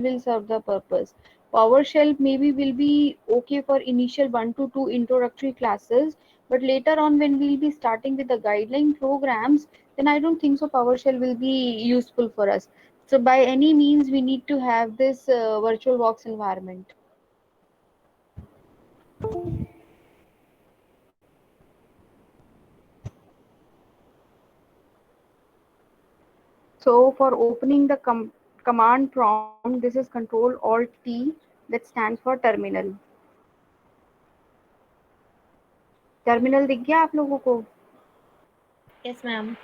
will serve the purpose. PowerShell maybe will be okay for initial 1 to 2 introductory classes, but later on when we'll be starting with the guideline programs, then I don't think so PowerShell will be useful for us. So by any means, we need to have this VirtualBox environment. So for opening the command prompt, this is Control Alt T, that stands for terminal. Terminal दिख गया आप लोगों को? Yes, ma'am.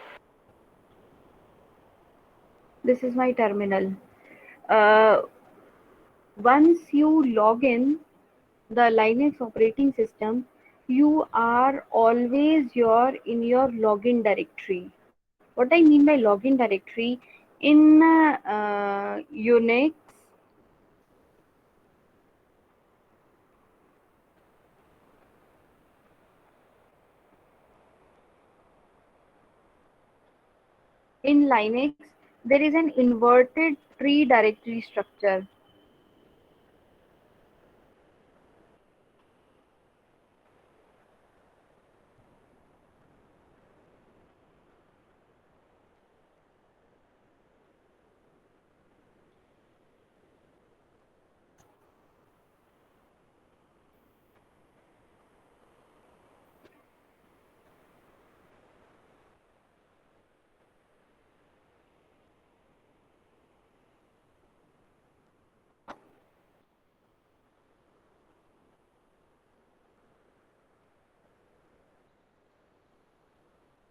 This is my terminal. Uh, Once you log in the Linux operating system, you are always in your login directory. What I mean by login directory, in Unix, in Linux, there is an inverted tree directory structure.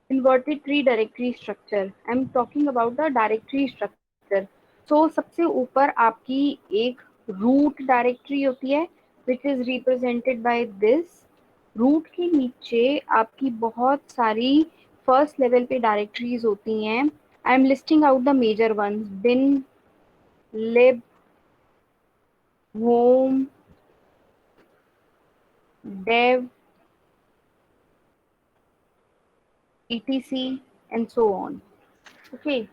Inverted tree directory structure. I'm talking about the directory structure. So सबसे ऊपर आपकी एक root directory होती है, which is represented by this. Root के नीचे आपकी बहुत सारी first level पे directories होती हैं. I'm listing out the major ones: bin, lib, home, dev, etc, and so on. Okay.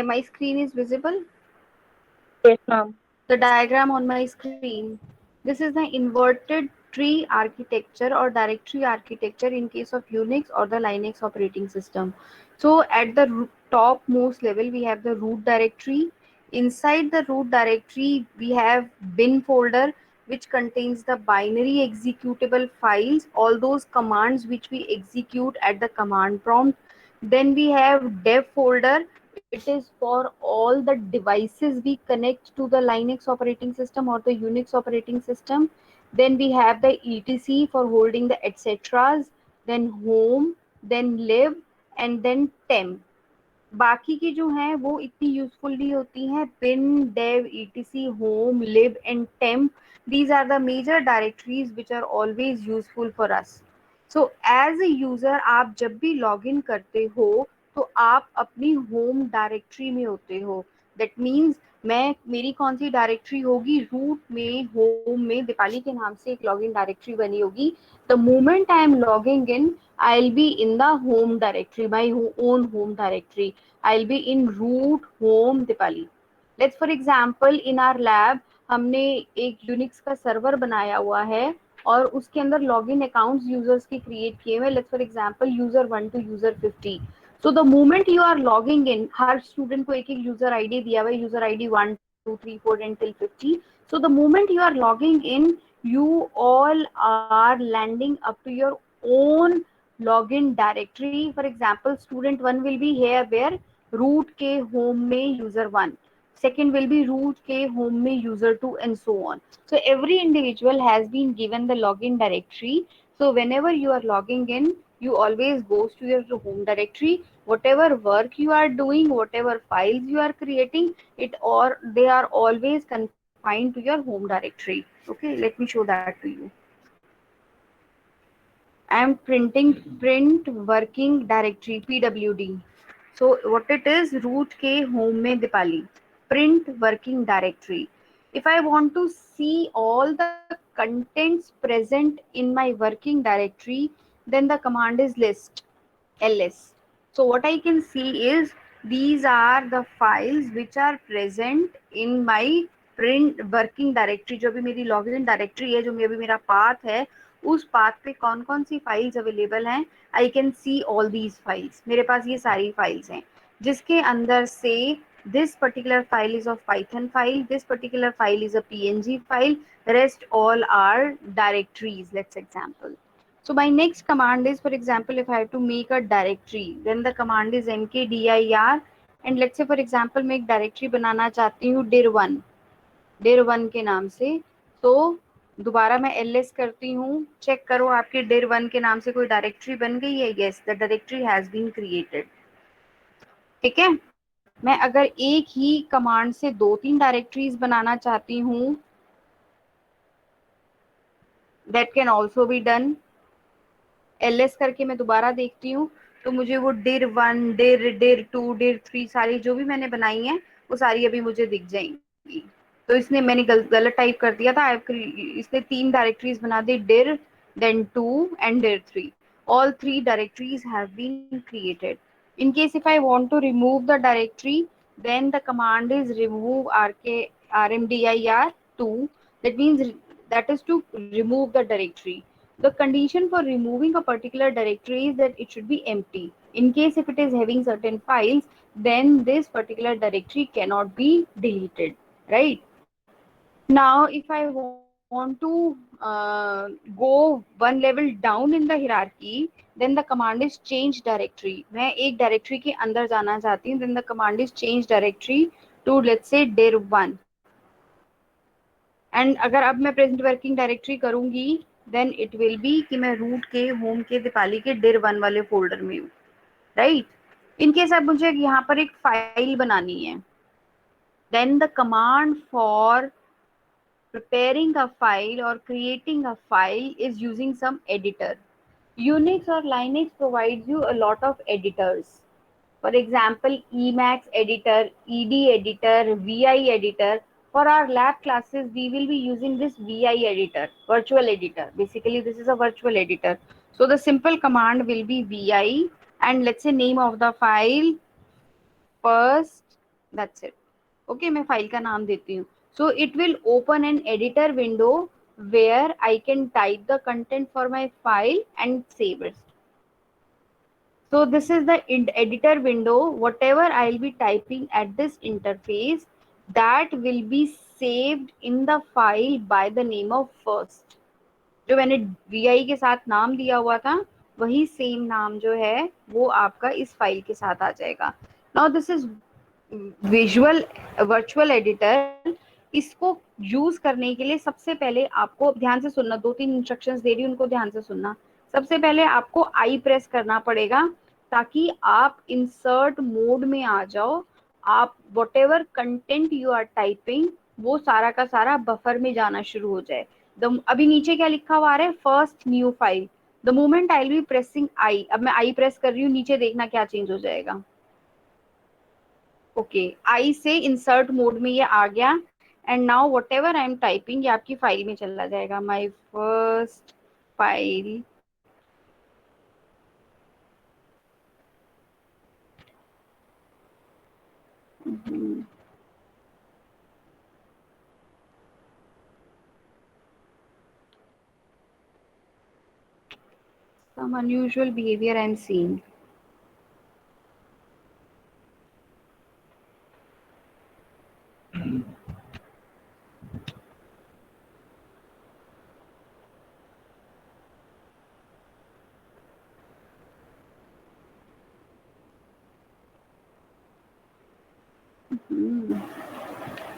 My screen is visible. Yes, ma'am. The diagram on my screen. This is the inverted tree architecture or directory architecture in case of Unix or the Linux operating system. So at the top most level, we have the root directory. Inside the root directory, we have bin folder, which contains the binary executable files, all those commands which we execute at the command prompt. Then we have dev folder. It is for all the devices we connect to the Linux operating system or the Unix operating system. Then we have the etc for holding the etc's, then home, then lib, and then temp. बाकी की जो हैं वो इतनी useful नहीं होती हैं. bin, dev, etc, home, lib and temp, these are the major directories which are always useful for us. So as a user, आप जब भी लॉग इन करते हो तो आप अपनी होम डायरेक्टरी में होते हो. दैट मीन्स मैं मेरी कौन सी डायरेक्टरी होगी, रूट में होम में दीपाली के नाम से एक लॉगिन डायरेक्टरी बनी होगी. The moment I am logging in, I'll be in the home directory, my own home directory. I'll be in root home Dipali. Let's for example in our lab हमने एक Unix का server बनाया हुआ है और उसके अंदर लॉगिन अकाउंट्स यूजर्स के क्रिएट किए हुए. Let's for example user 1 two user 50. So the moment you are logging in, हर स्टूडेंट को एक एक यूजर आईडी दिया हुआ है, user ID 1 2 3 4 and till 50. So the moment you are logging in, you all are landing up to your own login directory. For example, student 1 will be here where root के home में user 1, second will be root के home में user 2 and so on. So every individual has been given the login directory. So whenever you are logging in, you always goes to your home directory. whatever work you are doing, whatever files you are creating, it or they are always confined to your home directory. Okay, let me show that to you. I am printing print working directory pwd. So what it is, root k home mein Dipali, print working directory. If I want to see all the contents present in my working directory, then the command is list, ls. So what I can see is these are the files which are present in my print working directory. जो भी मेरी login directory है, जो अभी मेरा path है, उस path पे कौन कौन सी files available हैं. I can see all these files. मेरे पास ये सारी files हैं जिसके अंदर से this particular file is of Python file, this particular file is a PNG file, rest all are directories. Let's example. So my next command is, for example, if I have to make a directory, then the command is mkdir. And let's say for example मैं एक directory बनाना चाहती हूँ dir1 के नाम से. तो दोबारा मैं ls करती हूँ, चेक करो आपके dir1 के नाम से कोई डायरेक्टरी बन गई है. yes, the directory has been created. ठीक है. मैं अगर एक ही कमांड से 2-3 डायरेक्टरीज बनाना चाहती हूँ, that can also be done. ls करके मैं दोबारा देखती हूँ तो मुझे वो dir1, dir2, dir3 सारी जो भी मैंने बनाई है वो सारी अभी मुझे दिख जाएंगी. तो इसने मैंने गलत टाइप कर दिया था. इसने 3 डायरेक्टरीज बना दी, dir, then 2 and dir3. All 3 directories have been created. In case if I want to remove the directory, then the command is remove rmdir2. That means that is to remove the directory. The condition for removing a particular directory is that it should be empty. In case if it is having certain files, then this particular directory cannot be deleted, right? Now, if I want to go one level down in the hierarchy, then the command is change directory. मैं एक directory के अंदर जाना चाहती हूँ, then the command is change directory to let's say dir1. And अगर अब मैं प्रेजेंट वर्किंग डायरेक्टरी करूंगी, देन इट विल बी कि मैं रूट के होम के दीपाली के dir1 वाले फोल्डर में हूँ, राइट. इनकेस अब मुझे यहाँ पर एक फाइल बनानी है, then the command for preparing a file or creating a file is using some editor. Unix or Linux provides you a lot of editors. For example, Emacs editor, ED editor, VI editor. For our lab classes, we will be using this VI editor, virtual editor. Basically, this is a virtual editor. So the simple command will be VI and let's say name of the file first. That's it. Okay, मैं file का नाम देती हूँ. So it will open an editor window where I can type the content for my file and save it. So this is the editor window. Whatever I'll be typing at this interface, that will be saved in the file by the name of first. जो मैंने vi के साथ नाम दिया हुआ था, वही same नाम जो है वो आपका इस फाइल के साथ आ जाएगा. Now this is visual virtual editor. इसको यूज करने के लिए सबसे पहले आपको ध्यान से सुनना, 2-3 इंस्ट्रक्शंस दे रही हूँ, उनको ध्यान से सुनना. सबसे पहले आपको आई प्रेस करना पड़ेगा ताकि आप इंसर्ट मोड में आ जाओ. आप whatever content you are typing वो सारा का सारा बफर में जाना शुरू हो जाए. अभी नीचे क्या लिखा हुआ है, first new file. The moment I will be pressing I, अब मैं आई प्रेस कर रही हूँ, नीचे देखना क्या चेंज हो जाएगा. ओके, आई से इंसर्ट मोड में ये आ गया. And now what ever I am typing ये आपकी फाइल में चला जाएगा. My first file some unusual behavior I am seeing.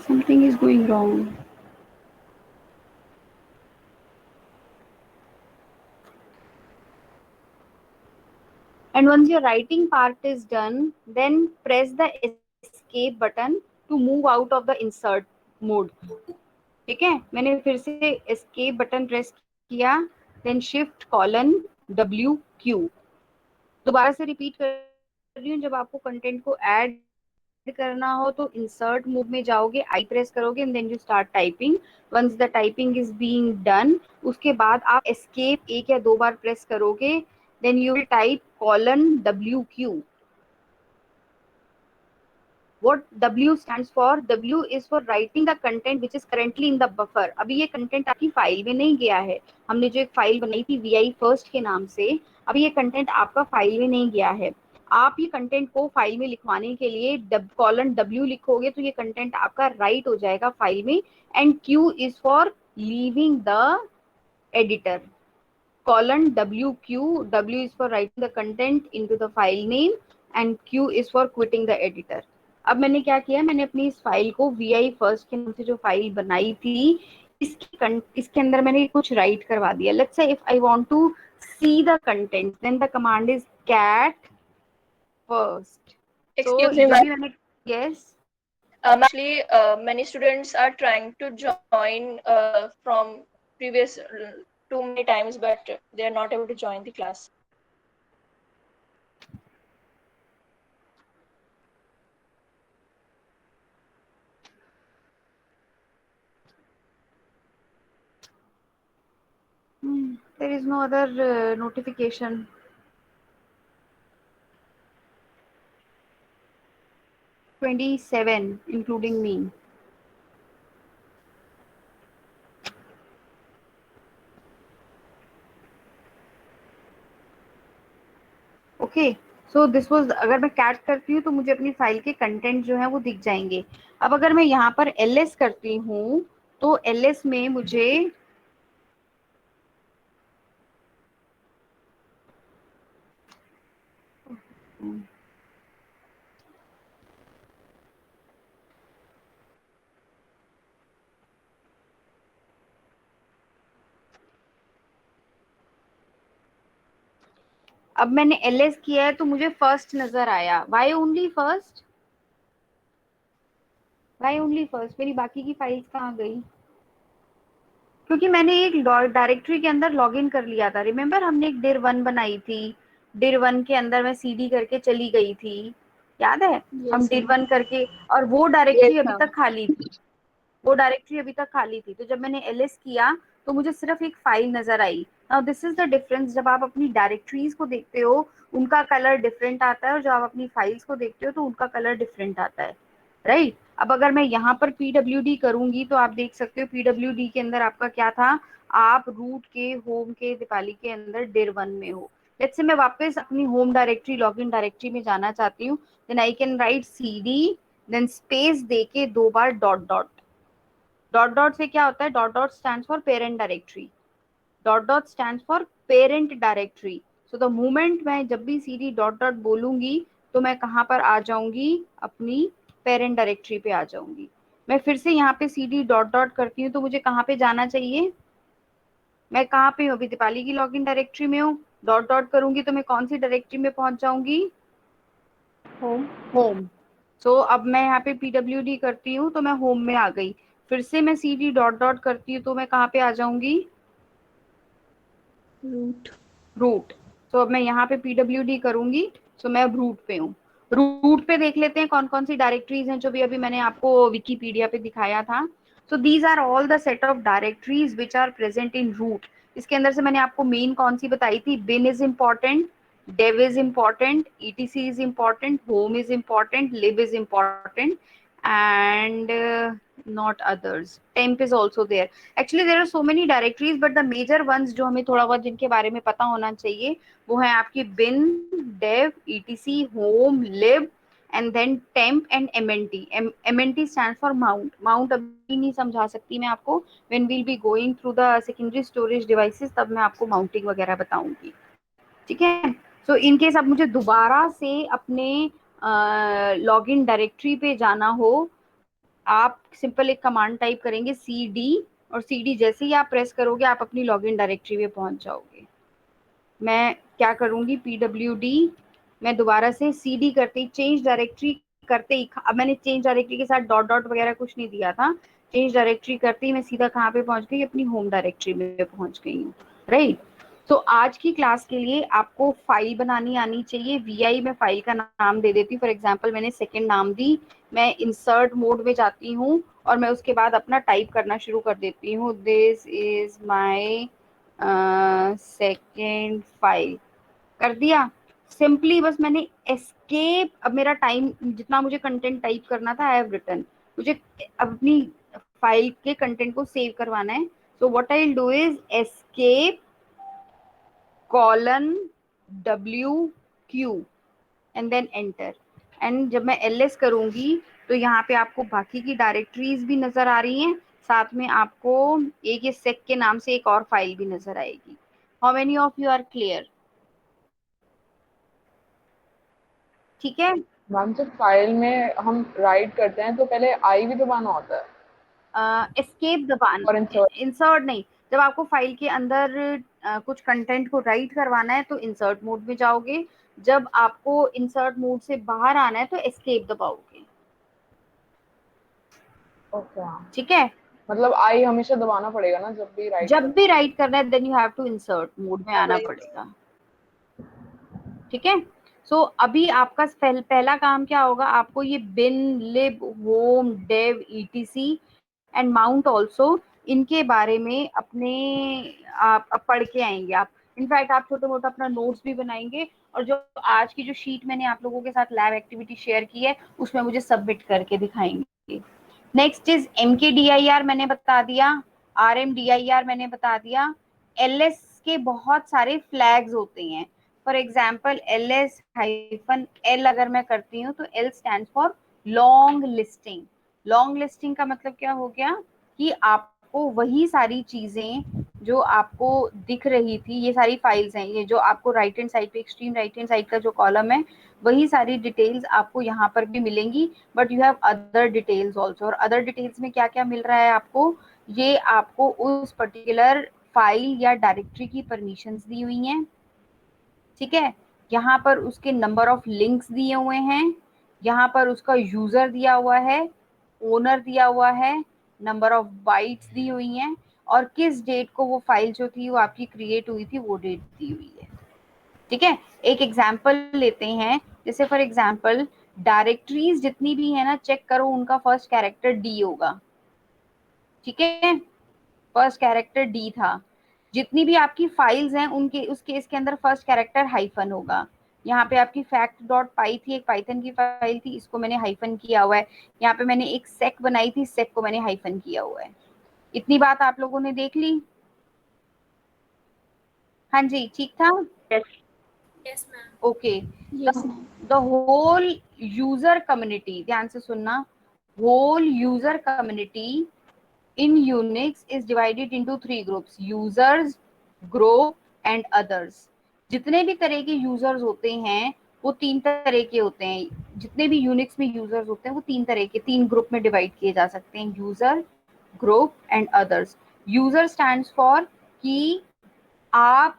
Something is going wrong. And once your writing part is done, then press the escape button to move out of the insert mode. ठीक है, मैंने फिर से escape button press किया, then shift colon W Q. दोबारा से repeat कर रही हूँ, जब आपको कंटेंट को ऐड करना हो तो इंसर्ट मूव में जाओगे, आई प्रेस करोगे and then you start typing. Once the typing is being done, उसके बाद आप एस्केप एक या दो बार प्रेस करोगे, then you will type colon W Q. What W stands for? W is for writing the content which is currently in the buffer. अभी ये कंटेंट आपकी फाइल में नहीं गया है, हमने जो एक फाइल बनाई थी VI फर्स्ट के नाम से, अभी ये कंटेंट आपका फाइल में नहीं गया है. आप ये कंटेंट को फाइल में लिखवाने के लिए कॉलन W लिखोगे तो ये कंटेंट आपका राइट हो जाएगा फाइल में. And Q is for leaving the editor. Colon WQ, W is for writing the content into the file name and Q is for quitting the editor. अब मैंने क्या किया, मैंने अपनी इस फाइल को VI फर्स्ट के नाम से जो फाइल बनाई थी, इसके अंदर मैंने कुछ राइट करवा दिया. Let's say if I want to see the content, then the command is cat first. So Excuse me, जब ma'am. भी मैंने, yes, Actually, many students are trying to join from previous too many times, but they are not able to join the class. there is no other notification. 27 including me. Okay, so this was, अगर मैं cat करती हूँ तो मुझे अपनी file के content जो है वो दिख जाएंगे. अब अगर मैं यहाँ पर ls करती हूँ तो ls में मुझे अब मैंने ls किया है तो मुझे फर्स्ट नजर आया. Why only first? Why only first? मेरी बाकी की फाइल्स कहाँ गई? क्योंकि मैंने एक डायरेक्टरी के अंदर लॉग इन कर लिया था. रिमेम्बर हमने एक dir 1 बनाई थी, dir 1 के अंदर मैं cd करके चली गई थी, याद है? हम Yes, dir ma'am. 1 करके, और वो Yes, डायरेक्टरी अभी ma'am. तक खाली थी. वो डायरेक्टरी अभी तक खाली थी, तो जब मैंने ls किया तो मुझे सिर्फ एक फाइल नजर आई. Now this is the difference. जब आप अपनी डायरेक्टरीज को देखते हो उनका कलर डिफरेंट आता है, और जब आप अपनी फाइल्स को देखते हो तो उनका कलर डिफरेंट आता है, राइट? अब अगर मैं यहाँ पर pwd करूंगी तो आप देख सकते हो pwd के अंदर आपका क्या था, आप रूट के, होम के, दीपाली के अंदर dir 1 में हो. लेट्स से मैं वापस अपनी होम डायरेक्टरी, लॉगिन डायरेक्टरी में जाना चाहती हूँ, then I can write cd, then space देके दो बार डॉट डॉट. डॉट डॉट से क्या होता है? Dot dot stands for parent directory. Dot dot stands for parent directory. So the moment मैं जब भी cd डॉट डॉट बोलूंगी तो मैं कहाँ पर आ जाऊंगी? अपनी पेरेंट डायरेक्टरी पे आ जाऊंगी. मैं फिर से यहाँ पे cd डॉट डॉट करती हूँ तो मुझे कहाँ पे जाना चाहिए? मैं कहाँ पे हूँ? अभी दीपाली की लॉगिन डायरेक्टरी में हूँ. डॉट डॉट करूंगी तो मैं कौन सी डायरेक्टरी में पहुंच जाऊंगी? Home. होम. सो अब मैं यहाँ पे pwd करती हूँ तो मैं होम में आ गई. फिर से मैं cd डॉट डॉट करती हूँ तो मैं कहाँ पे आ जाऊंगी? Root. रूट. तो अब मैं यहाँ पे pwd करूंगी तो मैं अब रूट पे हूँ. रूट पे देख लेते हैं कौन कौन सी डायरेक्टरीज हैं जो भी अभी मैंने आपको विकीपीडिया पे दिखाया था. So these are all the set of directories which are present in root. इसके अंदर से मैंने आपको मेन कौन सी बताई थी? bin is important, dev is important, etc is important, home is important, lib is important, and not others. Temp is also there. Actually there are so many directories, but the major ones जो हमें थोड़ा बहुत जिनके बारे में पता होना चाहिए वो है आपकी bin, dev, etc, home, lib, and then temp and mnt. mnt stands for mount. mount अभी नहीं समझा सकती मैं आपको. when we'll be going through the secondary storage devices तब मैं आपको mounting वगैरह बताऊंगी. ठीक है. सो इन केस अब मुझे दोबारा से अपने लॉगिन डायरेक्टरी पे जाना हो, आप सिंपल एक कमांड टाइप करेंगे cd, और cd जैसे ही आप प्रेस करोगे आप अपनी लॉगिन डायरेक्टरी पे पहुंच जाओगे. मैं क्या करूंगी? pwd मैं दोबारा से cd करते ही, चेंज डायरेक्टरी करते ही, अब मैंने चेंज डायरेक्टरी के साथ डॉट डॉट वगैरह कुछ नहीं दिया था, चेंज डायरेक्टरी करते ही मैं सीधा कहाँ पे पहुंच गई, अपनी होम डायरेक्टरी में पहुंच गई हूँ, राइट। तो आज की क्लास के लिए आपको फाइल बनानी आनी चाहिए। वी मैं फाइल का नाम दे देती हूँ, फॉर एग्जाम्पल मैंने सेकेंड नाम दी, मैं इंसर्ट मोड में जाती हूँ और मैं उसके बाद अपना टाइप करना शुरू कर देती हूँ, this is my second file, कर दिया। सिंपली बस मैंने एस्केप, अब मेरा टाइम जितना मुझे कंटेंट टाइप करना था आई हैव रिटन, मुझे अपनी फाइल के कंटेंट को सेव करवाना है। So what I will do is escape colon WQ and then enter. And जब मैं ls करूंगी तो यहाँ पे आपको बाकी की डायरेक्टरीज भी नजर आ रही हैं, साथ में आपको एक ये सेक के नाम से एक और फाइल भी नजर आएगी। How many of you are clear? ठीक है। मैम जब फाइल में हम राइट करते हैं तो पहले आई भी दबाना होता है एस्केप दबाना, और इंसर्ट? इंसर्ट नहीं, जब आपको फाइल के अंदर कुछ कंटेंट को राइट करवाना है तो इंसर्ट मोड में जाओगे, जब आपको इंसर्ट मोड से बाहर आना है तो एस्केप दबाओगे। ओके हाँ, ठीक है। मतलब आई हमेशा दबाना पड़ेगा ना जब भी राइट जब भी करना राइट करना है then you have to insert mode में आना है? पड़ेगा। ठीक है। सो अभी आपका पहला काम क्या होगा, आपको ये bin lib home dev etc and mount also, इनके बारे में अपने आप पढ़ के आएंगे आप। इनफैक्ट आप छोटा मोटा अपना नोट्स भी बनाएंगे, और जो आज की जो शीट मैंने आप लोगों के साथ लैब एक्टिविटी शेयर की है उसमें मुझे सबमिट करके दिखाएंगे। नेक्स्ट इज MKDIR मैंने बता दिया, RMDIR मैंने बता दिया। LS के बहुत सारे फ्लैग्स होते हैं, फॉर एग्जाम्पल LS-L अगर मैं करती हूँ तो L stand for long listing. Long listing का मतलब क्या हो गया कि आपको वही सारी चीजें जो आपको दिख रही थी, ये सारी फाइल्स हैं, ये जो आपको राइट हैंड साइड पे एक्सट्रीम राइट हैंड साइड का जो कॉलम है, वही सारी डिटेल्स आपको यहाँ पर भी मिलेंगी, but you have other details also. और अदर डिटेल्स में क्या क्या मिल रहा है आपको, ये आपको उस पर्टिकुलर फाइल या डायरेक्टरी की परमिशंस दी हुई हैं। ठीक है। यहाँ पर उसके नंबर ऑफ लिंक्स दिए हुए हैं, यहाँ पर उसका यूजर दिया हुआ है, ओनर दिया हुआ है, नंबर ऑफ बाइट्स दी हुई हैं, और किस डेट को वो फाइल जो थी वो आपकी क्रिएट हुई थी वो डेट दी हुई है। ठीक है। एक एग्जाम्पल लेते हैं, जैसे फॉर एग्जाम्पल डायरेक्टरीज जितनी भी है ना, चेक करो उनका फर्स्ट कैरेक्टर डी होगा। ठीक है, फर्स्ट कैरेक्टर डी था। जितनी भी आपकी फाइल्स हैं उनके उस केस के अंदर फर्स्ट कैरेक्टर हाइफन होगा। यहाँ पे आपकी फैक्ट डॉट पाई थी, एक पाइथन की फाइल थी, इसको मैंने हाइफन किया हुआ है। यहाँ पे मैंने एक सेक बनाई थी, सेक को मैंने हाइफन किया हुआ है। इतनी बात आप लोगों ने देख ली? हाँ जी, ठीक था। Yes ma'am. Okay. Yes, ma'am. The whole user community, ध्यान से सुनना, whole user community in Unix is divided into three groups: users, group and others। जितने भी तरह के यूजर्स होते हैं वो तीन तरह के होते हैं। जितने भी यूनिक्स में यूजर्स होते हैं वो तीन तरह के, तीन ग्रुप में डिवाइड किए जा सकते हैं: user, group and others. User stands for कि आप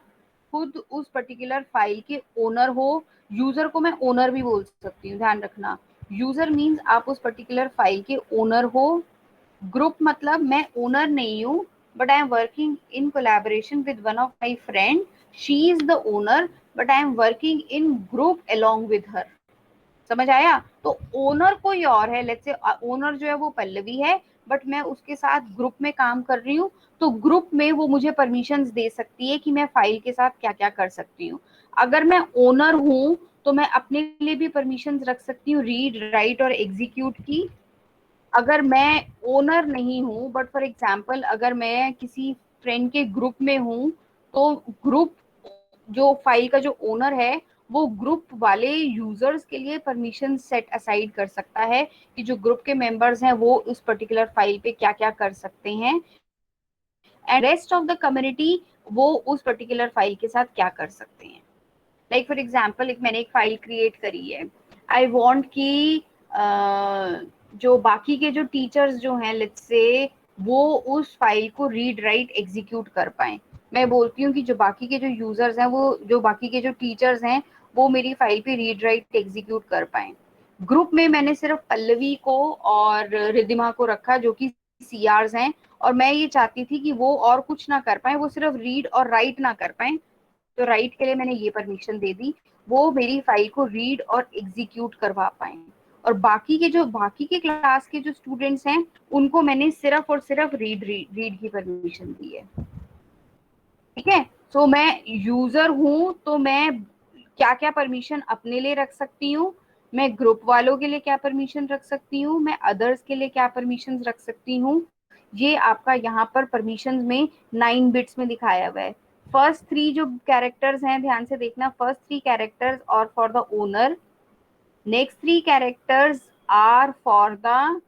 खुद उस पर्टिकुलर फाइल के ओनर हो। यूजर को मैं ओनर भी बोल सकती हूँ, ध्यान रखना। यूजर मीन्स आप उस पर्टिकुलर फाइल के ओनर हो। ग्रुप मतलब मैं ओनर नहीं हूँ, but I am working in collaboration with one of my friend, she is the owner but I am working in group along with her. समझ आया? तो ओनर कोई और है, लेट्स से ओनर जो है वो पल्लवी है, बट मैं उसके साथ ग्रुप में काम कर रही हूँ, तो ग्रुप में वो मुझे परमिशंस दे सकती है कि मैं फाइल के साथ क्या क्या कर सकती हूँ। अगर मैं ओनर हूँ तो मैं अपने लिए भी परमिशंस रख सकती हूँ, रीड राइट और एग्जीक्यूट की। अगर मैं ओनर नहीं हूँ, बट फॉर एग्जाम्पल अगर मैं किसी फ्रेंड के ग्रुप में हूँ, तो ग्रुप जो फाइल का जो ओनर है वो ग्रुप वाले यूजर्स के लिए परमिशन सेट असाइड कर सकता है कि जो ग्रुप के मेंबर्स हैं वो उस पर्टिकुलर फाइल पे क्या क्या कर सकते हैं, and rest of the community वो उस पर्टिकुलर फाइल के साथ क्या कर सकते हैं। लाइक फॉर एग्जाम्पल एक मैंने एक फाइल क्रिएट करी है, आई वॉन्ट कि जो बाकी के जो टीचर्स जो हैं लेट्स से वो उस फाइल को रीड राइट एग्जीक्यूट कर पाए। मैं बोलती हूँ कि जो बाकी के जो यूजर्स हैं, वो जो बाकी के जो टीचर्स हैं वो मेरी फाइल पे रीड राइट एग्जीक्यूट कर पाए। ग्रुप में मैंने सिर्फ पल्लवी को और रिद्धिमा को रखा जो कि सीआरस हैं, और मैं ये चाहती थी कि वो और कुछ ना कर पाए, वो सिर्फ रीड और राइट ना कर पाए, तो राइट के लिए मैंने ये परमिशन दे दी, वो मेरी फाइल को रीड और एग्जीक्यूट करवा पाए। और बाकी के क्लास के जो स्टूडेंट्स हैं उनको मैंने सिर्फ और सिर्फ रीड की परमिशन दी है। ठीक है, सो मैं यूजर हूं तो मैं क्या क्या परमिशन अपने लिए रख सकती हूँ, मैं ग्रुप वालों के लिए क्या परमिशन रख सकती हूँ, मैं अदर्स के लिए क्या परमिशन रख सकती हूँ, ये आपका यहाँ पर परमिशन में 9 बिट्स में दिखाया हुआ है। फर्स्ट 3 जो कैरेक्टर्स हैं ध्यान से देखना, फर्स्ट 3 कैरेक्टर्स और for the owner, next 3 characters are for the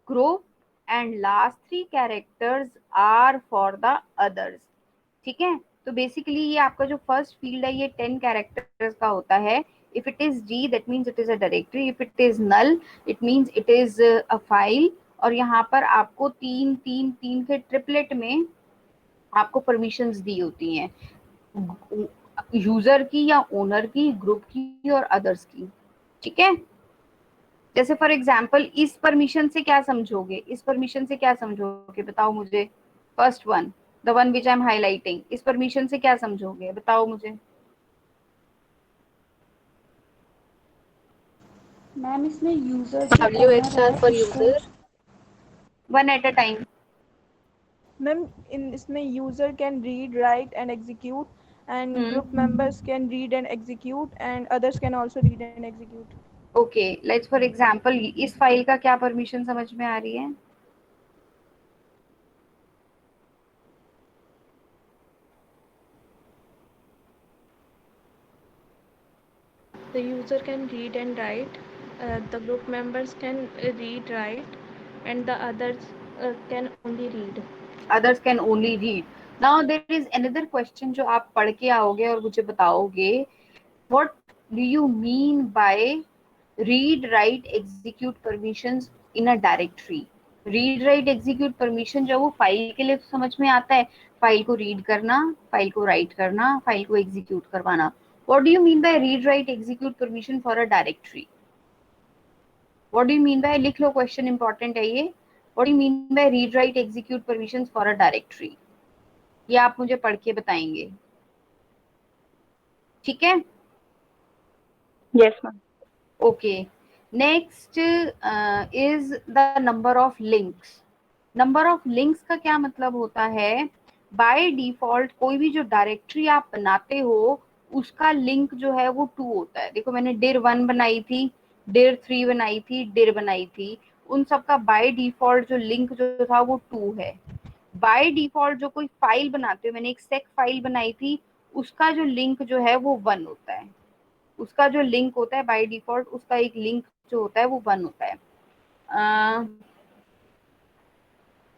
group, and last 3 characters are for the others. ठीक है, तो बेसिकली ये आपका जो फर्स्ट फील्ड है ये 10 कैरेक्टर्स का होता है। If it is D that means it is a directory, if it is null it means it is a file. और यहाँ पर आपको तीन तीन तीन के ट्रिपलेट में आपको परमिशंस दी होती हैं, यूजर की या ओनर की, ग्रुप की और अदर्स की। ठीक है, जैसे फॉर एग्जाम्पल इस परमिशन से क्या समझोगे, इस परमिशन से क्या समझोगे बताओ मुझे, first one, the one which I am highlighting, इस परमिशन से क्या समझोगे बताओ मुझे। मैम इसमें यूजर जो ओनर है for उसको user. One at a time. Ma'am इन इसमें user can read write and execute and group members can read and execute and others can also read and execute. Okay, let's for example इस file का क्या permission समझ में आ रही है। The user can read and write. The group members can read, write, and the others can only read. Others can only read. Now there is another question जो आप पढ़ के आओगे और मुझे बताओगे, what do you mean by read write execute permissions in a directory. Read write execute permission जो वो फाइल के लिए तो समझ में आता है, फाइल को रीड करना, फाइल को राइट करना, फाइल को एग्जीक्यूट करवाना। What do you mean by read write execute permission for a directory, what do you mean bye, लिख लो क्वेश्चन इंपॉर्टेंट है ये, what do you mean by read write execute permissions for a directory, ये आप मुझे पढ़ के बताएंगे। ठीक है, Yes, ma'am. Okay. Next is the number of links. Number of links का क्या मतलब होता है, बाय डिफॉल्ट कोई भी जो डायरेक्टरी आप बनाते हो उसका लिंक जो है वो 2 होता है। देखो मैंने dir 1 बनाई थी, dir 3 बनाई थी, dir बनाई थी, उन सब का बाय डिफॉल्ट जो लिंक जो था वो 2 है। बाय डिफॉल्ट जो कोई फाइल बनाते हो, मैंने एक सेक फाइल बनाई थी, उसका जो लिंक जो है वो 1 होता है, उसका जो लिंक होता है बाय डिफॉल्ट उसका एक लिंक जो होता है वो 1 होता है।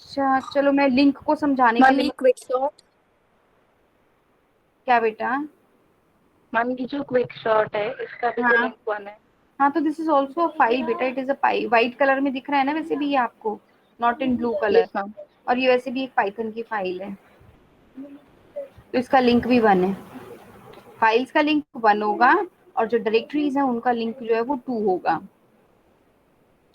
अच्छा चलो मैं लिंक को समझाने के लिए, Ma'am, quick shot. क्या बेटा। मैम ये जो क्विक शॉट है इसका भी तो हाँ लिंक 1 है। हाँ, तो this is also a file बेटा, it is a file, white colour में दिख रहा है ना वैसे भी ये आपको, not in blue colour, yes ma'am. और ये वैसे भी एक पाइथन की फाइल है, तो इसका लिंक भी 1 है, फाइल्स का लिंक 1 होगा और जो डायरेक्टरीज है उनका लिंक जो है वो 2 होगा।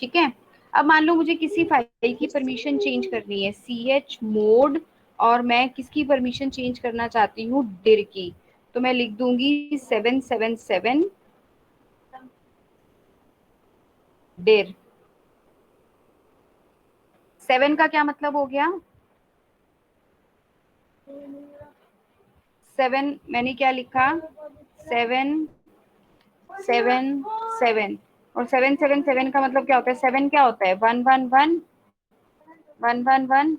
ठीक है, अब मान लो मुझे किसी फाइल की परमिशन चेंज करनी है, ch मोड, और मैं किसकी परमिशन चेंज करना चाहती हूँ, dir की, तो मैं लिख दूंगी 777 dir। 7 का क्या मतलब हो गया, 7 मैंने क्या लिखा, 777, और 777 का मतलब क्या होता है, 7 क्या होता है, 111 111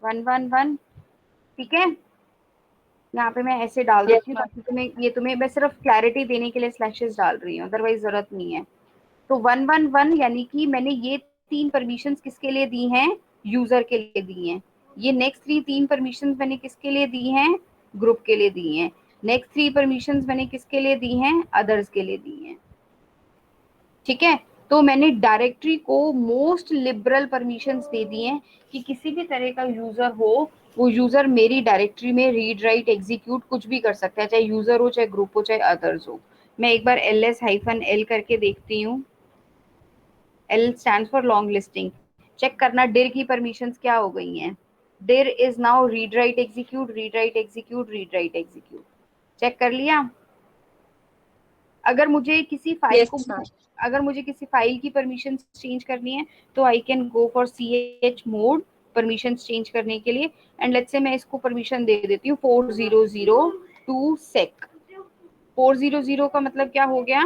111। ठीक है, यहाँ पे मैं ऐसे डाल यस देती हूँ मैम। ताकि तुम्हें मैं सिर्फ क्लैरिटी देने के लिए स्लैशेस डाल रही हूँ, अदरवाइज जरूरत नहीं है। तो 111 यानी कि मैंने ये 3 परमिशंस किसके लिए दी हैं, यूजर के लिए दी हैं। ये नेक्स्ट 3 परमिशंस मैंने किसके लिए दी हैं, ग्रुप के लिए दी हैं। नेक्स्ट 3 परमिशंस मैंने किसके लिए दी हैं, अदर्स के लिए दी हैं। ठीक है, तो मैंने डायरेक्टरी को मोस्ट लिबरल परमिशंस दे दी हैं कि किसी भी तरह का यूजर हो, वो यूजर मेरी डायरेक्टरी में रीड राइट एग्जीक्यूट कुछ भी कर सकता है, चाहे यूजर हो, चाहे ग्रुप हो, चाहे अदर्स हो। मैं एक बार ls-l करके देखती हूँ। L stands for long listing। Check करना dir की परमिशंस क्या हो गई हैं। dir is now read write execute, read write execute, read write execute। Check कर लिया। अगर मुझे किसी फाइल को Yes, ma'am. अगर मुझे किसी फाइल की परमिशन चेंज करनी है तो I can go for ch mode permission change करने के लिए, एंड लेट्स से मैं इसको परमिशन दे देती हूँ 400 टू sec। 400 का मतलब क्या हो गया?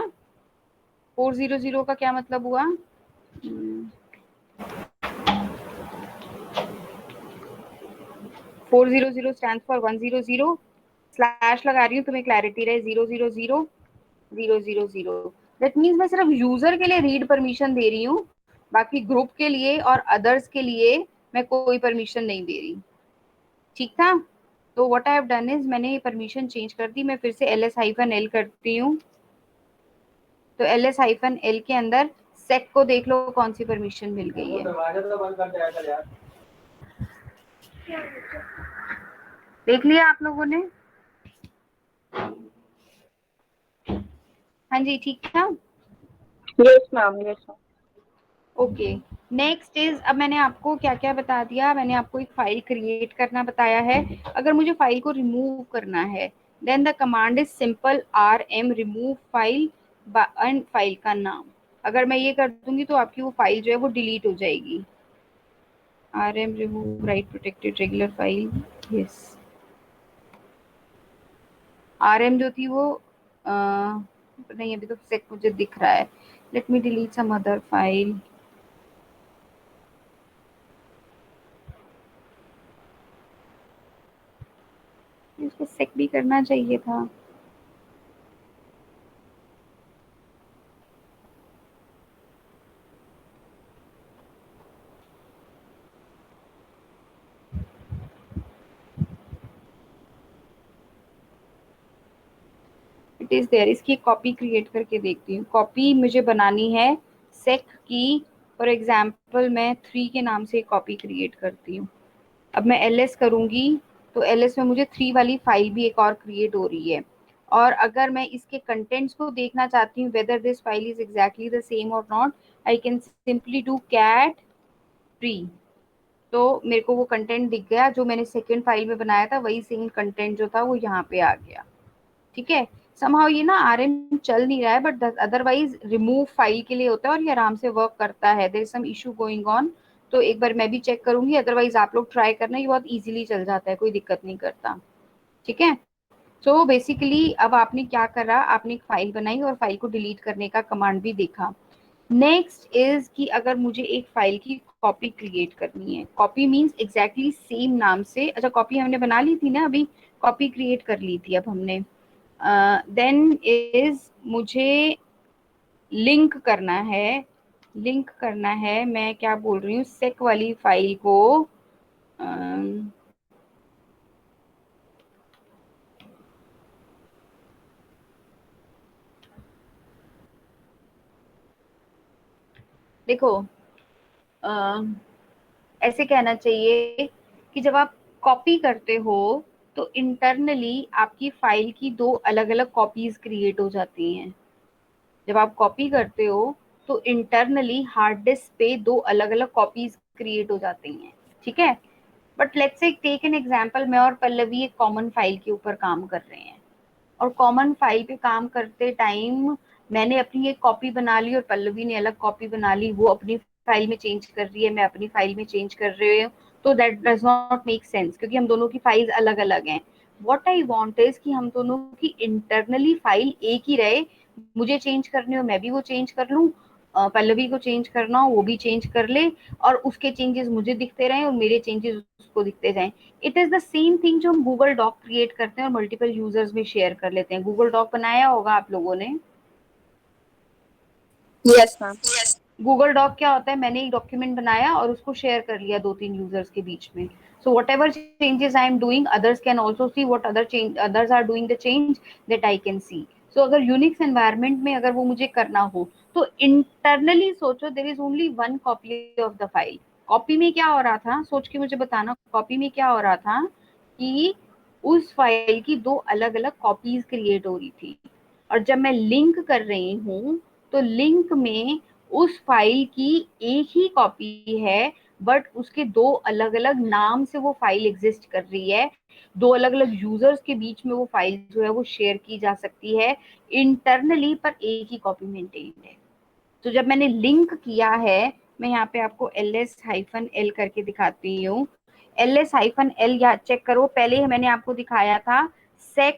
400 का क्या मतलब हुआ? 400 स्टैंड फॉर 100। स्लैश लगा रही हूँ तुम्हें क्लैरिटी रहे। 000 दैट मीन्स मैं सिर्फ यूजर के लिए रीड परमिशन दे रही हूँ, बाकी ग्रुप के लिए और अदर्स के लिए मैं कोई परमिशन नहीं दे रही। ठीक था? तो what I have done is मैंने ये परमिशन चेंज कर दी। मैं फिर से ls-l करती हूँ। तो ls-l के अंदर सेक को देख लो कौन सी परमिशन मिल गई है। देख लिया आप लोगों ने? हाँ जी, ठीक था। Yes, ma'am. Yes, ma'am. Okay, next is, अब मैंने आपको क्या क्या बता दिया। मैंने आपको एक फाइल क्रिएट करना बताया है। अगर मुझे फाइल को रिमूव करना है then the command is simple rm remove file and file का नाम। अगर मैं ये कर दूंगी तो आपकी वो फाइल जो है वो डिलीट हो जाएगी। rm remove right protected regular file. Yes, rm जो थी वो नहीं, अभी तो सेक मुझे दिख रहा है। Let me delete some other file. इसको सेक भी करना चाहिए था। It is there. इसकी कॉपी क्रिएट करके देखती हूँ। कॉपी मुझे बनानी है सेक की। फॉर एग्जाम्पल मैं 3 के नाम से कॉपी क्रिएट करती हूँ। अब मैं ls करूंगी तो ls में मुझे 3 वाली फाइल भी एक और क्रिएट हो रही है। और अगर मैं इसके कंटेंट्स को देखना चाहती हूँ whether this file is exactly the same और not, I can simply do cat pre। तो मेरे को वो कंटेंट दिख गया जो मैंने सेकेंड फाइल में बनाया था, वही सेम कंटेंट जो था वो यहाँ पे आ गया। ठीक है, समहाउ ये ना rm चल नहीं रहा है, बट अदरवाइज रिमूव फाइल के लिए होता है और ये आराम से वर्क करता है। There is some issue going on, तो एक बार मैं भी चेक करूंगी, अदरवाइज आप लोग ट्राई करना, ये बहुत इजीली चल जाता है, कोई दिक्कत नहीं करता। ठीक है, तो बेसिकली अब आपने क्या करा, आपने एक फाइल बनाई और फाइल को डिलीट करने का कमांड भी देखा। नेक्स्ट इज कि अगर मुझे एक फाइल की कॉपी क्रिएट करनी है, कॉपी मींस एग्जैक्टली सेम नाम से। अच्छा, कॉपी हमने बना ली थी ना, अभी कॉपी क्रिएट कर ली थी अब हमने। देन इज मुझे लिंक करना है। लिंक करना है, मैं क्या बोल रही हूँ, सेक वाली फाइल को देखो, ऐसे कहना चाहिए कि जब आप कॉपी करते हो तो इंटरनली आपकी फाइल की 2 अलग अलग कॉपीज क्रिएट हो जाती हैं। जब आप कॉपी करते हो तो इंटरनली हार्ड डिस्क पे 2 अलग अलग कॉपीज क्रिएट हो जाती हैं। ठीक है, but let's say take an example, मैं और पल्लवी एक कॉमन फाइल के ऊपर काम कर रहे हैं, और कॉमन फाइल पे काम करते टाइम मैंने अपनी एक कॉपी बना ली और पल्लवी ने अलग कॉपी बना ली। वो अपनी फाइल में चेंज कर रही है, मैं अपनी फाइल में चेंज कर रही हूँ, तो that does not make sense, क्योंकि हम दोनों की फाइल्स अलग अलग हैं। व्हाट आई वांट इज कि हम दोनों की इंटरनली फाइल एक ही रहे। मुझे चेंज करनी हो मैं भी वो चेंज कर लूँ, पल्लवी को चेंज करना हो वो भी चेंज कर ले, और उसके चेंजेस मुझे दिखते रहे और मेरे चेंजेस उसको दिखते जाएं। It is the same thing जो हम गूगल डॉक क्रिएट करते हैं और मल्टीपल यूजर्स में शेयर कर लेते हैं। गूगल डॉक बनाया होगा आप लोगों ने। Yes, ma'am. गूगल डॉक क्या होता है, मैंने एक डॉक्यूमेंट बनाया और उसको शेयर कर लिया 2-3 यूजर्स के बीच में। So whatever changes I am doing others can also see what others are doing the change that I can see. So अगर यूनिक्स एनवायरनमेंट में अगर वो मुझे करना हो तो इंटरनली सोचो, there is only one copy of the file. Copy में क्या हो रहा था, सोच के मुझे बताना, कॉपी में क्या हो रहा था कि उस फाइल की 2 अलग अलग कॉपीज क्रिएट हो रही थी। और जब मैं लिंक कर रही हूँ तो लिंक में उस फाइल की एक ही कॉपी है, बट उसके दो अलग अलग नाम से वो फाइल एग्जिस्ट कर रही है। दो अलग अलग यूजर्स के बीच में वो फाइल जो है वो शेयर की जा सकती है इंटरनली, पर एक ही कॉपी मेंटेन्ड है। तो जब मैंने लिंक किया है, मैं यहाँ पे आपको ls-l करके दिखाती हूँ। ls-l या चेक करो, पहले ही मैंने आपको दिखाया था sec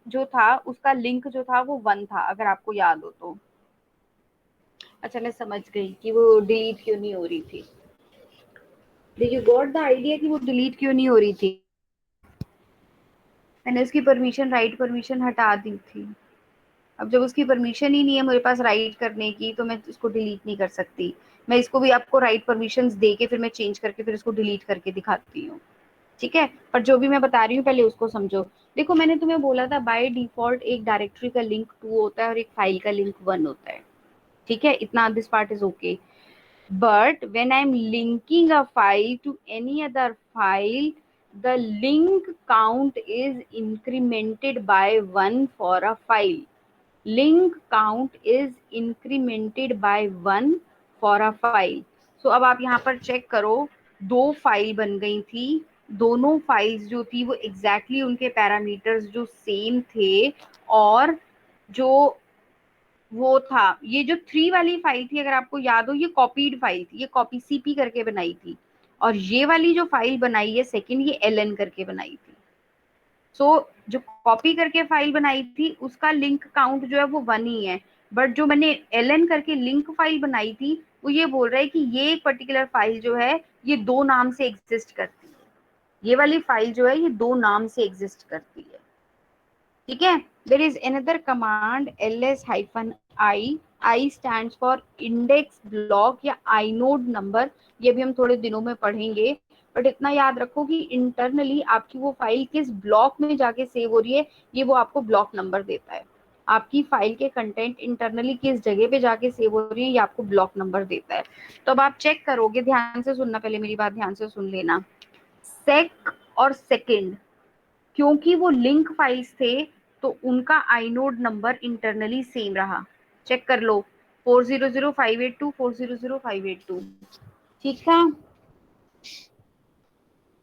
जो था उसका लिंक जो था वो 1 था, अगर आपको याद हो तो। अच्छा, मैं समझ गई कि वो डिलीट क्यों नहीं हो रही थी। Did you got the idea कि वो डिलीट क्यों नहीं हो रही थी? मैंने उसकी परमिशन, राइट परमिशन हटा दी थी। अब जब उसकी परमिशन ही नहीं है मेरे पास राइट करने की, तो मैं इसको डिलीट नहीं कर सकती। मैं इसको भी आपको राइट परमिशंस दे के फिर मैं चेंज करके फिर इसको डिलीट करके दिखाती हूँ, ठीक है? पर जो भी मैं बता रही हूँ पहले उसको समझो। देखो, मैंने तुम्हें बोला था बाय डिफॉल्ट एक डायरेक्टरी का लिंक 2 होता है और एक फाइल का लिंक 1 होता है, ठीक है? इतना, this part is okay. But when I'm linking a file to any other file, the link count is incremented by 1 for a file. Link count is incremented by 1 for a file. So अब आप यहाँ पर check करो, दो file बन गई थी, दोनों फाइल्स जो थी वो एग्जैक्टली उनके पैरामीटर्स जो सेम थे, और जो वो था, ये जो 3 वाली फाइल थी अगर आपको याद हो, ये कॉपीड फाइल थी, ये कॉपी सीपी करके बनाई थी, और ये वाली जो फाइल बनाई है सेकंड, ये एलएन करके बनाई थी। जो कॉपी करके फाइल बनाई थी उसका लिंक काउंट जो है वो 1 ही है, बट जो मैंने एलएन करके लिंक फाइल बनाई थी वो ये बोल रहा है कि ये एक पर्टिकुलर फाइल जो है ये 2 नाम से एग्जिस्ट करती है, ये वाली फाइल जो है ये 2 नाम से एग्जिस्ट करती है, ठीक है? There is another command ls-i। i stands for index block या inode नंबर, ये भी हम थोड़े दिनों में पढ़ेंगे। बट इतना याद रखो कि इंटरनली आपकी वो फाइल किस ब्लॉक में जाके सेव हो रही है, ये वो आपको ब्लॉक नंबर देता है। आपकी फाइल के कंटेंट इंटरनली किस जगह पे जाके सेव हो रही है, ये आपको ब्लॉक नंबर देता है। तो अब आप चेक करोगे, ध्यान से सुनना, पहले मेरी बात ध्यान से सुन लेना। सेक और सेकंड, क्योंकि वो लिंक फाइल्स थे तो उनका आइनोड नंबर इंटरनली सेम रहा। चेक कर लो, 4000582 4000582, ठीक था?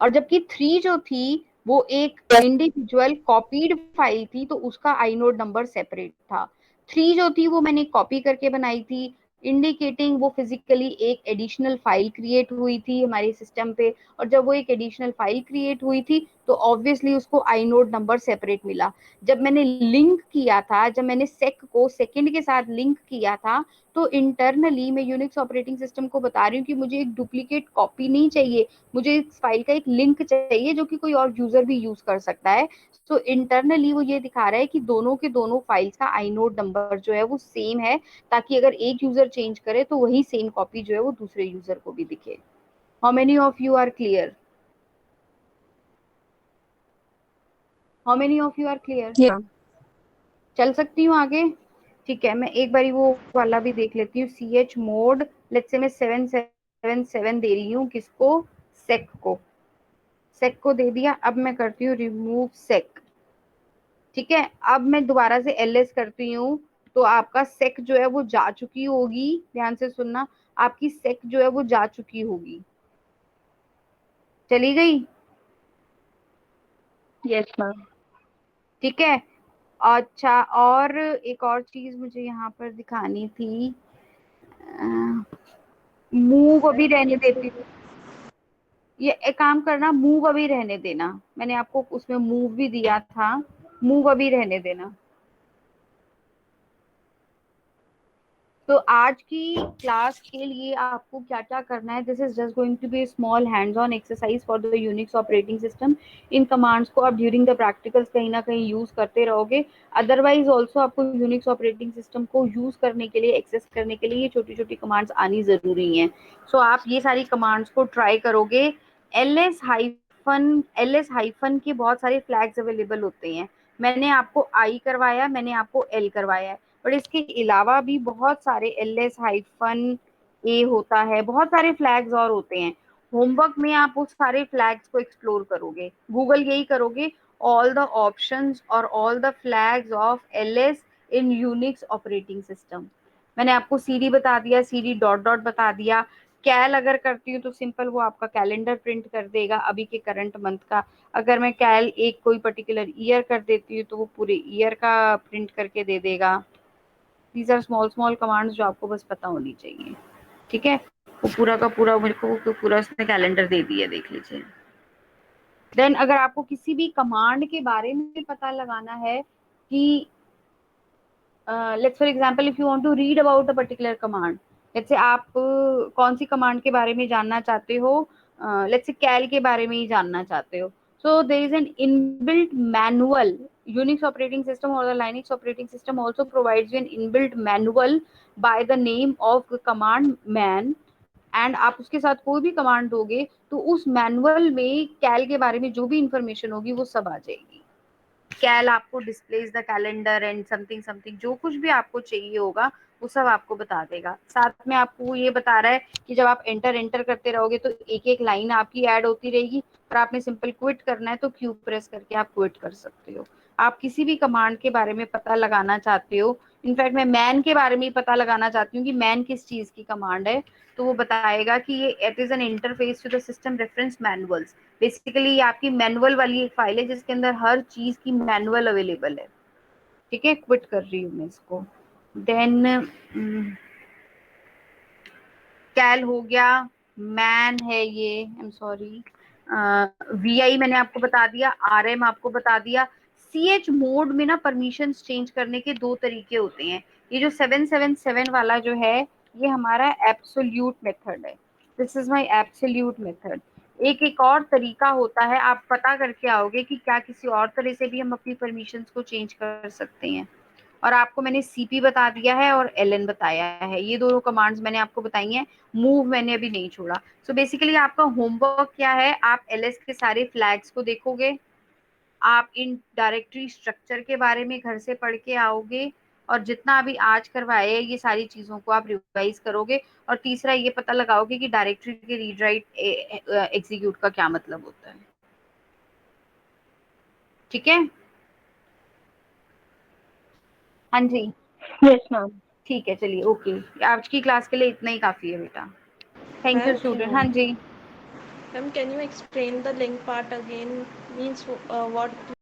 और जबकि 3 जो थी वो एक इंडिविजुअल कॉपीड फाइल थी, तो उसका आइनोड नंबर सेपरेट था। 3 जो थी वो मैंने कॉपी करके बनाई थी, इंडिकेटिंग वो फिजिकली एक एडिशनल फाइल क्रिएट हुई थी हमारे सिस्टम पे, और जब वो एक एडिशनल फाइल क्रिएट हुई थी तो ऑब्वियसली उसको आइनोड नंबर सेपरेट मिला। जब मैंने लिंक किया था, जब मैंने सेक को सेकंड के साथ लिंक किया था, तो इंटरनली मैं यूनिक्स ऑपरेटिंग सिस्टम को बता रही हूँ कि मुझे एक डुप्लीकेट कॉपी नहीं चाहिए, मुझे इस फाइल का एक लिंक चाहिए जो कि कोई और यूजर भी यूज कर सकता है। सो इंटरनली वो ये दिखा रहा है कि दोनों के दोनों फाइल्स का आइनोड नंबर जो है वो सेम है, ताकि अगर एक यूजर चेंज करे तो वही सेम कॉपी जो है वो दूसरे यूजर को भी दिखे। How many of you are clear? How many of you are clear? चल सकती हूँ आगे? ठीक है, मैं एक बारी वो वाला भी देख लेती हूँ। ch मोड, लेट्स से मैं 777 दे रही हूँ, किसको? सेक को। सेक को दे दिया, अब मैं करती हूँ रिमूव सेक, ठीक है? अब मैं दोबारा से ls करती हूँ तो आपका सेक जो है वो जा चुकी होगी, ध्यान से सुनना, आपकी सेक जो है वो जा चुकी होगी, चली गई? Yes ma'am. ठीक है, अच्छा, और एक और चीज मुझे यहाँ पर दिखानी थी, मूव अभी रहने देती हूँ, ये एक काम करना, मूव अभी रहने देना, मैंने आपको उसमें मूव भी दिया था, मूव अभी रहने देना। तो आज की क्लास के लिए आपको क्या क्या करना है, this is just going to be small hands on exercise for the Unix operating system. इन कमांड्स को आप ड्यूरिंग द प्रैक्टिकल्स कहीं ना कहीं यूज करते रहोगे, अदरवाइज ऑल्सो आपको यूनिक्स ऑपरेटिंग सिस्टम को यूज करने के लिए, एक्सेस करने के लिए ये छोटी छोटी कमांड्स आनी जरूरी हैं। सो आप ये सारी कमांड्स को ट्राई करोगे। ls हाइफन के बहुत सारे फ्लैग्स अवेलेबल होते हैं, मैंने आपको आई करवाया, मैंने आपको एल करवाया है, बट इसके अलावा भी बहुत सारे ls-a होता है, बहुत सारे फ्लैग्स और होते हैं। होमवर्क में आप उस सारे फ्लैग्स को एक्सप्लोर करोगे, गूगल यही करोगे, ऑल द ऑप्शंस और all the flags of ls in Unix operating system. मैंने आपको cd बता दिया, cd डॉट डॉट बता दिया। कैल अगर करती हूँ तो सिंपल वो आपका कैलेंडर प्रिंट कर देगा अभी के करंट मंथ का। अगर मैं कैल एक कोई पर्टिकुलर ईयर कर देती हूँ तो वो पूरे ईयर का प्रिंट करके दे देगा। These are small small commands जो आपको बस पता होनी चाहिए, ठीक है। वो पूरा का पूरा मेरे को पूरा उसने कैलेंडर दे दिया, देख लीजिए। देन अगर आपको किसी भी कमांड के बारे में पता लगाना है कि let's for example if you want to read about a particular command, let's say आप कौन सी कमांड के बारे में जानना चाहते हो, लेट्स से कैल के बारे में ही जानना चाहते हो, so there is an inbuilt manual. Unix operating system or the Linux operating system also provides you an inbuilt manual by the name of command man, and आप उसके साथ कोई भी कमांड दोगे तो उस मैनुअल में कैल के बारे में जो भी इंफॉर्मेशन होगी वो सब आ जाएगी। कैल आपको displace the calendar and something something, जो कुछ भी आपको चाहिए होगा वो सब आपको बता देगा। साथ में आपको ये बता रहा है कि जब आप एंटर एंटर करते रहोगे तो एक एक लाइन आपकी ऐड होती रहेगी, और आपने सिंपल क्विट करना है तो क्यू प्रेस करके आप क्विट कर सकते हो। आप किसी भी कमांड के बारे में पता लगाना चाहते हो, इनफैक्ट मैं मैन के बारे में पता लगाना चाहती हूँ कि मैन किस चीज की कमांड है, तो वो बताएगा कि ये it is an interface to the system reference manuals. Basically ये आपकी मैनुअल वाली एक फाइल है जिसके अंदर हर चीज की मैनुअल अवेलेबल है, ठीक है। क्विट कर रही हूँ मैं इसको। देन कैल हो गया, मैन है ये, आई एम सॉरी, वीआई मैंने आपको बता दिया, आरएम आपको बता दिया। सीएच मोड में ना परमिशंस चेंज करने के दो तरीके होते हैं। ये जो 777 वाला जो है ये हमारा एब्सोल्यूट मेथड है, this is my absolute method. एक और तरीका होता है, आप पता करके आओगे कि क्या किसी और तरह से भी हम अपनी परमिशंस को चेंज कर सकते हैं। और आपको मैंने सीपी बता दिया है और एलएन बताया है, ये दोनों कमांड्स मैंने आपको बताई हैं। मूव मैंने अभी नहीं छोड़ा। सो बेसिकली आपका होमवर्क क्या है, आप एलएस के सारे फ्लैग्स को देखोगे, आप इन डायरेक्टरी स्ट्रक्चर के बारे में घर से पढ़ के आओगे, और जितना अभी आज करवाए है ये सारी चीजों को आप रिवाइज करोगे। और तीसरा ये पता लगाओगे कि डायरेक्टरी के रीड राइट एग्जीक्यूट का क्या मतलब होता है, ठीक है। हाँ जी, यस मैम। ठीक है, चलिए ओके। आज की क्लास के लिए इतना ही काफी है बेटा। Thank you Ma'am, student. हाँ जी, ma'am, can you explain the link part again? Means what